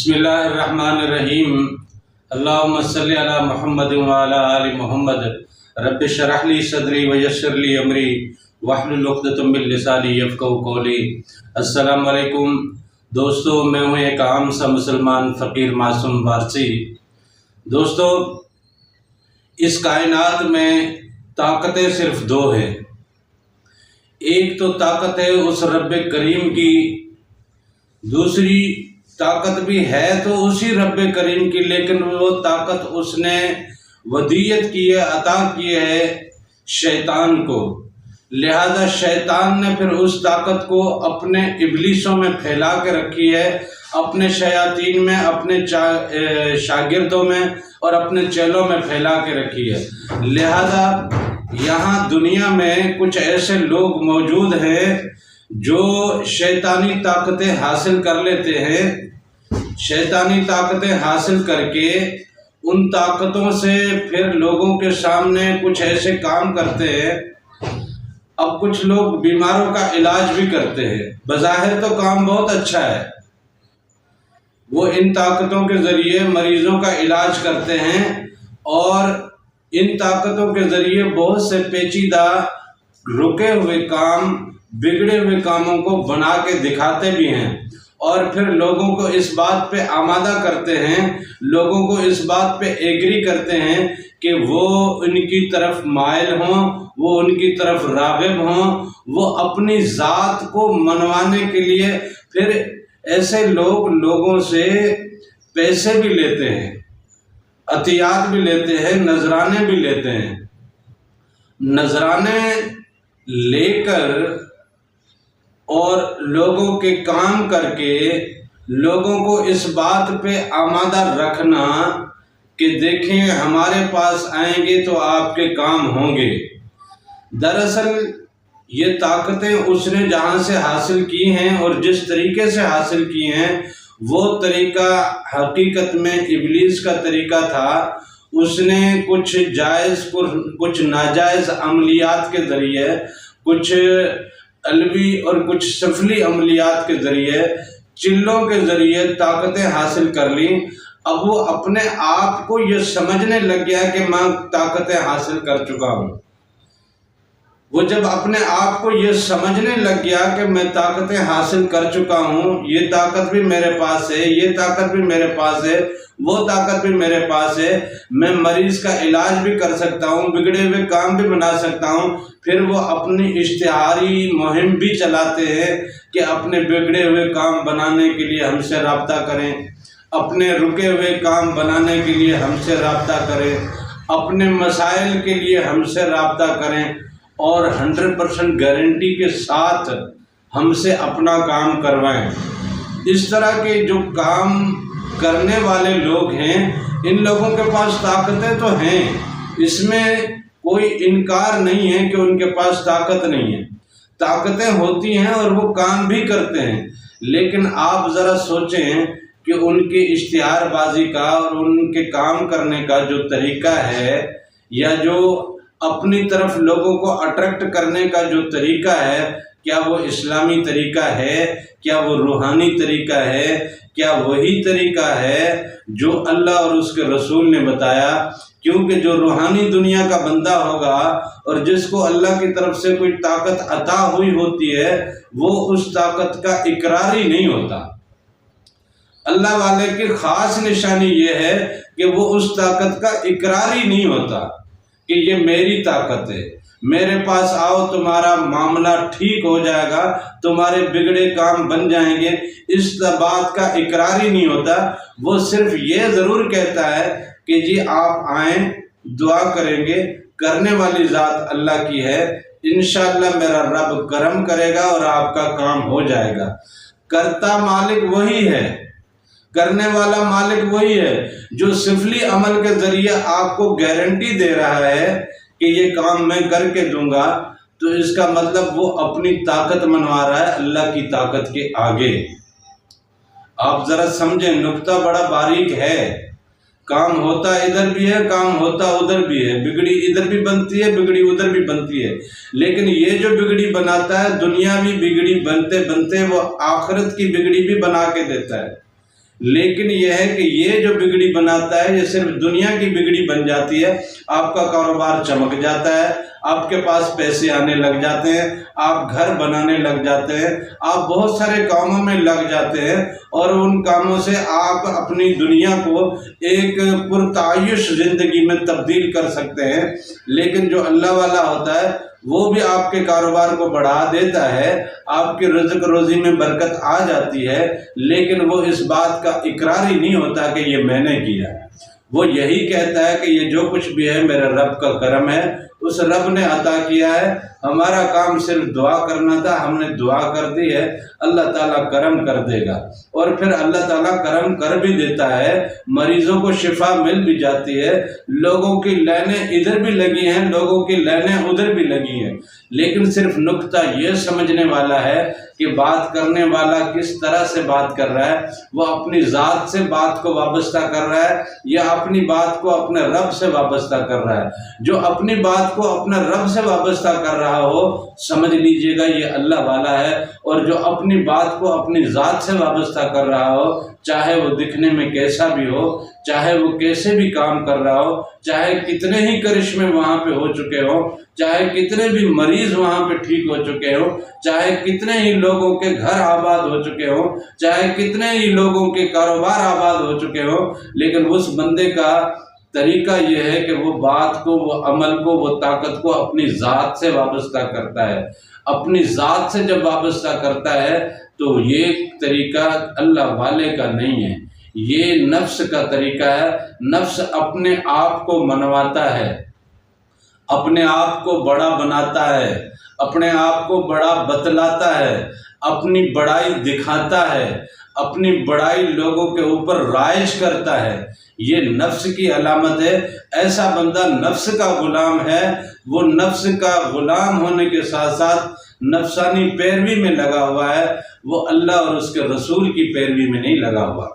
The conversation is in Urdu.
بسم اللہ الرحمن الرحیم۔ اللہم صلی علی محمد وعلی آل محمد۔ رب اشرح لی صدری ویسر لی امری واحلل عقدۃ من لسانی یفقہوا قولی۔ السلام علیکم دوستو، میں ہوں ایک عام سا مسلمان فقیر معصوم وارثی۔ دوستو، اس کائنات میں طاقتیں صرف دو ہیں۔ ایک تو طاقت ہے اس رب کریم کی، دوسری طاقت بھی ہے تو اسی رب کریم کی، لیکن وہ طاقت اس نے ودیت کی ہے، عطا کی ہے شیطان کو۔ لہذا شیطان نے پھر اس طاقت کو اپنے ابلیسوں میں پھیلا کے رکھی ہے، اپنے شیاطین میں، اپنے شاگردوں میں اور اپنے چیلوں میں پھیلا کے رکھی ہے۔ لہذا یہاں دنیا میں کچھ ایسے لوگ موجود ہیں جو شیطانی طاقتیں حاصل کر لیتے ہیں، شیطانی طاقتیں حاصل کر کے ان طاقتوں سے پھر لوگوں کے سامنے کچھ ایسے کام کرتے ہیں۔ اب کچھ لوگ بیماروں کا علاج بھی کرتے ہیں، بظاہر تو کام بہت اچھا ہے، وہ ان طاقتوں کے ذریعے مریضوں کا علاج کرتے ہیں اور ان طاقتوں کے ذریعے بہت سے پیچیدہ رکے ہوئے کام، بگڑے ہوئے کاموں کو بنا کے دکھاتے بھی ہیں، اور پھر لوگوں کو اس بات پہ آمادہ کرتے ہیں، لوگوں کو اس بات پہ ایگری کرتے ہیں کہ وہ ان کی طرف مائل ہوں، وہ ان کی طرف راغب ہوں، وہ اپنی ذات کو منوانے کے لیے پھر ایسے لوگوں سے پیسے بھی لیتے ہیں، عطیات بھی لیتے ہیں، نذرانے بھی لیتے ہیں۔ نذرانے لے کر اور لوگوں کے کام کر کے لوگوں کو اس بات پہ آمادہ رکھنا کہ دیکھیں ہمارے پاس آئیں گے تو آپ کے کام ہوں گے۔ دراصل یہ طاقتیں اس نے جہاں سے حاصل کی ہیں اور جس طریقے سے حاصل کی ہیں، وہ طریقہ حقیقت میں ابلیس کا طریقہ تھا۔ اس نے کچھ جائز کچھ ناجائز عملیات کے ذریعے، کچھ علوی اور کچھ سفلی عملیات کے ذریعے، چلوں کے ذریعے طاقتیں حاصل کر لیں۔ اب وہ اپنے آپ کو یہ سمجھنے لگ گیا کہ میں طاقتیں حاصل کر چکا ہوں۔ وہ جب اپنے آپ کو یہ سمجھنے لگ گیا کہ میں طاقتیں حاصل کر چکا ہوں، یہ طاقت بھی میرے پاس ہے، یہ طاقت بھی میرے پاس ہے، وہ طاقت بھی میرے پاس ہے، میں مریض کا علاج بھی کر سکتا ہوں، بگڑے ہوئے کام بھی بنا سکتا ہوں۔ پھر وہ اپنی اشتہاری مہم بھی چلاتے ہیں کہ اپنے بگڑے ہوئے کام بنانے کے لیے ہم سے رابطہ کریں، اپنے رکے ہوئے کام بنانے کے لیے ہم سے رابطہ کریں، اپنے مسائل کے لیے ہم سے رابطہ کریں اور 100% گارنٹی کے ساتھ ہم سے اپنا کام کروائیں۔ اس طرح کے جو کام کرنے والے لوگ ہیں، ان لوگوں کے پاس طاقتیں تو ہیں، اس میں کوئی انکار نہیں ہے کہ ان کے پاس طاقت نہیں ہے، طاقتیں ہوتی ہیں اور وہ کام بھی کرتے ہیں۔ لیکن آپ ذرا سوچیں کہ ان کی اشتہار بازی کا اور ان کے کام کرنے کا جو طریقہ ہے، یا جو اپنی طرف لوگوں کو اٹریکٹ کرنے کا جو طریقہ ہے، کیا وہ اسلامی طریقہ ہے؟ کیا وہ روحانی طریقہ ہے؟ کیا وہی طریقہ ہے جو اللہ اور اس کے رسول نے بتایا؟ کیونکہ جو روحانی دنیا کا بندہ ہوگا اور جس کو اللہ کی طرف سے کوئی طاقت عطا ہوئی ہوتی ہے، وہ اس طاقت کا اقراری نہیں ہوتا۔ اللہ والے کی خاص نشانی یہ ہے کہ وہ اس طاقت کا اقراری نہیں ہوتا کہ یہ میری طاقت ہے، میرے پاس آؤ تمہارا معاملہ ٹھیک ہو جائے گا، تمہارے بگڑے کام بن جائیں گے، اس بات کا اقراری نہیں ہوتا۔ وہ صرف یہ ضرور کہتا ہے کہ جی آپ آئیں، دعا کریں گے، کرنے والی ذات اللہ کی ہے، انشاءاللہ میرا رب کرم کرے گا اور آپ کا کام ہو جائے گا۔ کرتا مالک وہی ہے، کرنے والا مالک وہی ہے جو سفلی عمل کے ذریعے آپ کو گارنٹی دے رہا ہے کہ یہ کام میں کر کے دوں گا، تو اس کا مطلب وہ اپنی طاقت منوا رہا ہے اللہ کی طاقت کے آگے۔ آپ ذرا سمجھیں، نکتہ بڑا باریک ہے۔ کام ہوتا ادھر بھی ہے، کام ہوتا ادھر بھی ہے، بگڑی ادھر بھی بنتی ہے، بگڑی ادھر بھی بنتی ہے، لیکن یہ جو بگڑی بناتا ہے، دنیاوی بگڑی بنتے بنتے وہ آخرت کی بگڑی بھی بنا کے دیتا ہے۔ لیکن یہ ہے کہ یہ جو بگڑی بناتا ہے یہ صرف دنیا کی بگڑی بن جاتی ہے، آپ کا کاروبار چمک جاتا ہے، آپ کے پاس پیسے آنے لگ جاتے ہیں، آپ گھر بنانے لگ جاتے ہیں، آپ بہت سارے کاموں میں لگ جاتے ہیں، اور ان کاموں سے آپ اپنی دنیا کو ایک پرتعیش زندگی میں تبدیل کر سکتے ہیں۔ لیکن جو اللہ والا ہوتا ہے وہ بھی آپ کے کاروبار کو بڑھا دیتا ہے، آپ کے رزق روزی میں برکت آ جاتی ہے، لیکن وہ اس بات کا اقرار ہی نہیں ہوتا کہ یہ میں نے کیا ہے۔ وہ یہی کہتا ہے کہ یہ جو کچھ بھی ہے میرے رب کا کرم ہے، اس رب نے عطا کیا ہے، ہمارا کام صرف دعا کرنا تھا، ہم نے دعا کر دی ہے، اللہ تعالیٰ کرم کر دے گا۔ اور پھر اللہ تعالیٰ کرم کر بھی دیتا ہے، مریضوں کو شفا مل بھی جاتی ہے، لوگوں کی لائنیں ادھر بھی لگی ہیں، لوگوں کی لائنیں ادھر بھی لگی ہیں، لیکن صرف نقطہ یہ سمجھنے والا ہے کہ بات کرنے والا کس طرح سے بات کر رہا ہے، وہ اپنی ذات سے بات کو وابستہ کر رہا ہے یا اپنی بات کو اپنے رب سے وابستہ کر رہا ہے۔ جو اپنی بات کو اپنے رب سے وابستہ کر رہا ہو سمجھ لیجئے گا یہ اللہ والا ہے، اور جو اپنی بات کو اپنی ذات سے وابستہ کر رہا ہو، چاہے وہ دکھنے میں کیسا بھی ہو، چاہے وہ کیسے بھی کام کر رہا ہو، چاہے کتنے ہی کرشمے وہاں پہ ہو چکے ہوں، چاہے کتنے بھی مریض وہاں پہ ٹھیک ہو چکے ہوں، چاہے کتنے ہی لوگوں کے گھر آباد ہو چکے ہوں، چاہے کتنے ہی لوگوں کے کاروبار آباد ہو چکے ہوں، لیکن اس بندے کا طریقہ یہ ہے کہ وہ بات کو، وہ عمل کو، وہ طاقت کو اپنی ذات سے وابستہ کرتا ہے۔ اپنی ذات سے جب وابستہ کرتا ہے تو یہ طریقہ اللہ والے کا نہیں ہے، یہ نفس کا طریقہ ہے۔ نفس اپنے آپ کو منواتا ہے، اپنے آپ کو بڑا بناتا ہے، اپنے آپ کو بڑا بتلاتا ہے، اپنی بڑائی دکھاتا ہے، اپنی بڑائی لوگوں کے اوپر رائج کرتا ہے۔ یہ نفس کی علامت ہے۔ ایسا بندہ نفس کا غلام ہے، وہ نفس کا غلام ہونے کے ساتھ ساتھ نفسانی پیروی میں لگا ہوا ہے، وہ اللہ اور اس کے رسول کی پیروی میں نہیں لگا ہوا۔